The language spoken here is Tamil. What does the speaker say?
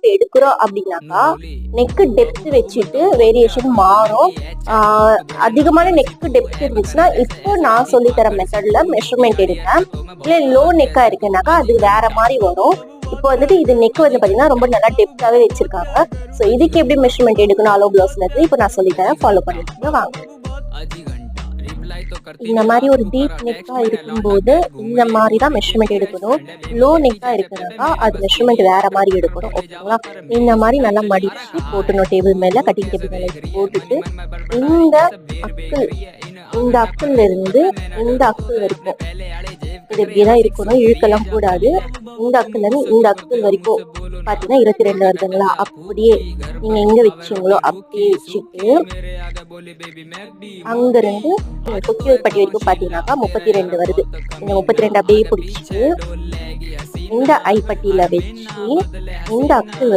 நெக் எடுக்கிறோம் அப்படின்னாக்கா நெக்கு டெப்த் வச்சுட்டு வேரியேஷன் மாறும். அதிகமான நெக்கு டெப்த் இருந்துச்சுன்னா இப்போ நான் சொல்லித்தர மெத்தட்ல மெஷர்மெண்ட் எடுப்பேன். இல்லை லோ நெக்கா இருக்குனாக்கா அது வேற மாதிரி வரும். இப்போ வந்துட்டு இது நெக் வந்து பாத்தீங்கன்னா ரொம்ப நல்லா டெப்த்தாவே வச்சிருக்காங்க. ஸோ இதுக்கு எப்படி மெஷர்மெண்ட் எடுக்கணும் அலோ பிளவுஸ்ல இருந்து இப்போ நான் சொல்லித்தரேன், ஃபாலோ பண்ணிட்டு வாங்க. இந்த மாதிரி ஒரு டீப் நெக்கா இருக்கும்போது இந்த மாதிரி தான் மெஷர்மெண்ட் எடுக்கணும். லோ நெக்கா இருக்குனாக்கா அது மெஷர்மெண்ட் வேற மாதிரி எடுக்கணும். ஓகேங்களா? இந்த மாதிரி நல்லா மடிச்சு போட்டுணும் டேபிள் மேல, கட்டிங் டேபிள் மேல போட்டுட்டு இந்த அக்கிள் இந்த அக்கிள் இருந்து இந்த அக்கிள் வரைக்கும் இது இப்படிதான் இருக்கணும், இழுக்கலாம் கூடாது. இந்த அக்கிள் இருந்து இந்த அக்கிள் வரைக்கும் பாத்தீங்கன்னா 22 வருதுங்களா, அப்படியே நீங்க எங்க வச்சீங்களோ அப்படியே வச்சுட்டு அங்கிருந்து கொக்கி பட்டி வரைக்கும் பாத்தீங்கன்னாக்கா 32 வருது. இந்த 32 அப்படியே பிடிச்சிட்டு இந்த ஐப்பட்டியில வச்சு இந்த அக்கிள்